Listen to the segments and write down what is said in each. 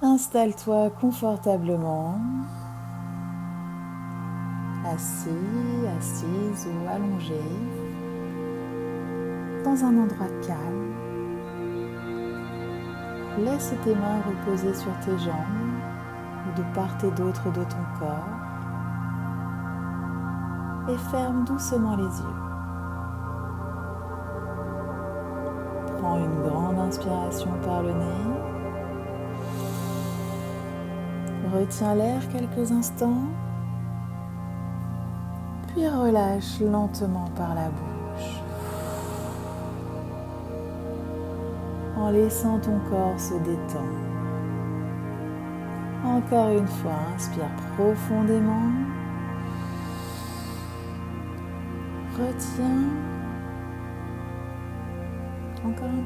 Installe-toi confortablement, assis, assise ou allongé, dans un endroit calme. Laisse tes mains reposer sur tes jambes ou de part et d'autre de ton corps et ferme doucement les yeux. Prends une grande inspiration par le nez. Retiens l'air quelques instants, puis relâche lentement par la bouche, en laissant ton corps se détendre. Encore une fois, inspire profondément, retiens, encore un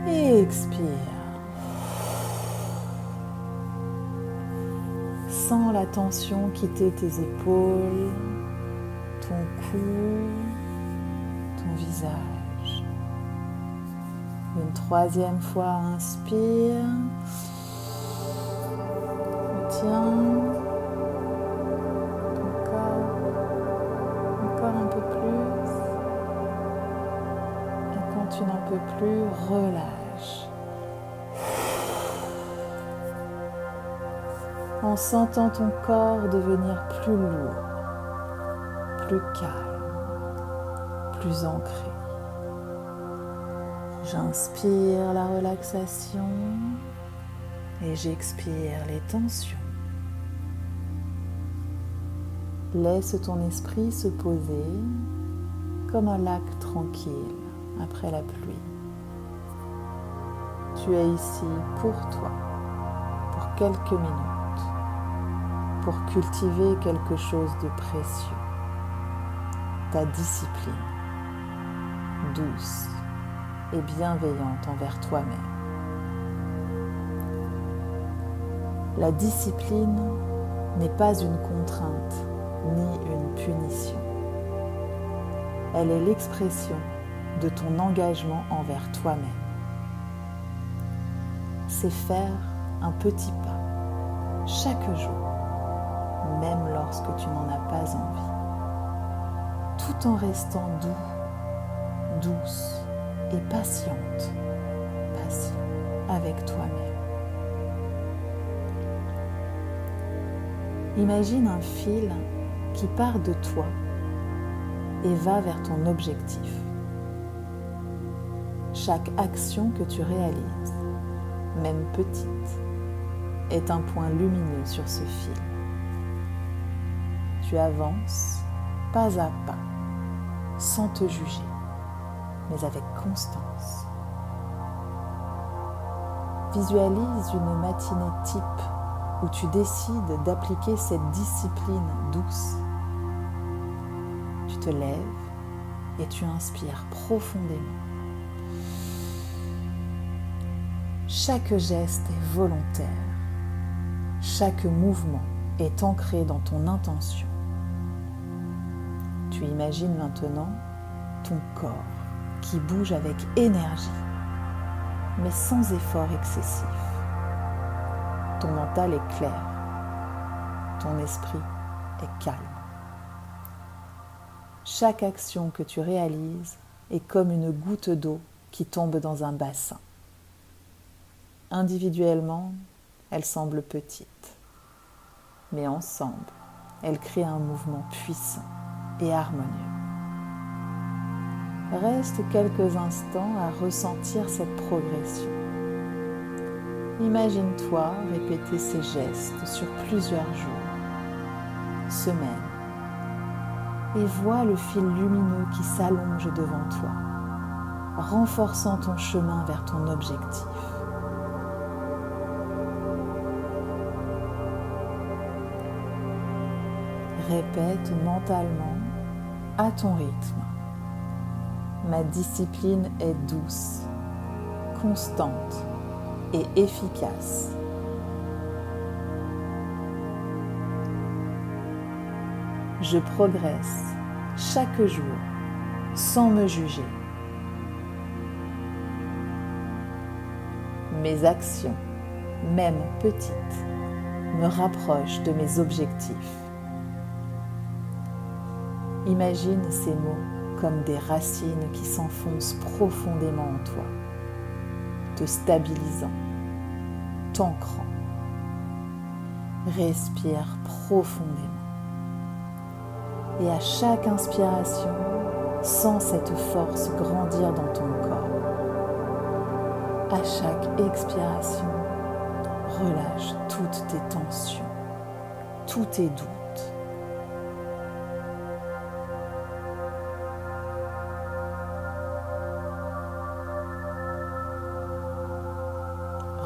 peu, et expire. Sens la tension quitter tes épaules, ton cou, ton visage. Une troisième fois, inspire. Retiens. Ton corps. Encore un peu plus. Et quand tu n'en peux plus, relâche. En sentant ton corps devenir plus lourd, plus calme, plus ancré. J'inspire la relaxation et j'expire les tensions. Laisse ton esprit se poser comme un lac tranquille après la pluie. Tu es ici pour toi, pour quelques minutes, pour cultiver quelque chose de précieux, ta discipline, douce et bienveillante envers toi-même. La discipline n'est pas une contrainte ni une punition. Elle est l'expression de ton engagement envers toi-même. C'est faire un petit pas chaque jour, même lorsque tu n'en as pas envie, tout en restant doux, douce et patiente, patient avec toi-même. Imagine un fil qui part de toi et va vers ton objectif. Chaque action que tu réalises, même petite, est un point lumineux sur ce fil. Tu avances pas à pas, sans te juger, mais avec constance. Visualise une matinée type où tu décides d'appliquer cette discipline douce. Tu te lèves et tu inspires profondément. Chaque geste est volontaire. Chaque mouvement est ancré dans ton intention. Tu imagines maintenant ton corps qui bouge avec énergie, mais sans effort excessif. Ton mental est clair, ton esprit est calme. Chaque action que tu réalises est comme une goutte d'eau qui tombe dans un bassin. Individuellement, elle semble petite, mais ensemble, elle crée un mouvement puissant et harmonieux. Reste quelques instants à ressentir cette progression. Imagine-toi répéter ces gestes sur plusieurs jours, semaines, et vois le fil lumineux qui s'allonge devant toi, renforçant ton chemin vers ton objectif. Répète mentalement à ton rythme. Ma discipline est douce, constante et efficace. Je progresse chaque jour sans me juger. Mes actions, même petites, me rapprochent de mes objectifs. Imagine ces mots comme des racines qui s'enfoncent profondément en toi, te stabilisant, t'ancrant. Respire profondément. Et à chaque inspiration, sens cette force grandir dans ton corps. À chaque expiration, relâche toutes tes tensions, tous tes doutes.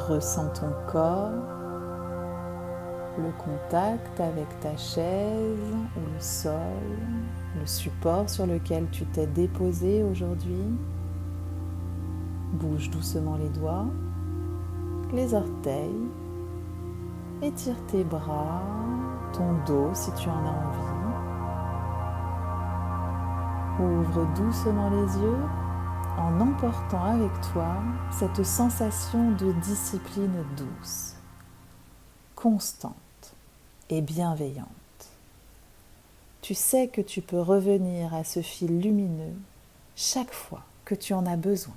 Ressens ton corps, le contact avec ta chaise ou le sol, le support sur lequel tu t'es déposé aujourd'hui. Bouge doucement les doigts, les orteils, étire tes bras, ton dos si tu en as envie. Ouvre doucement les yeux en emportant avec toi cette sensation de discipline douce, constante et bienveillante. Tu sais que tu peux revenir à ce fil lumineux chaque fois que tu en as besoin.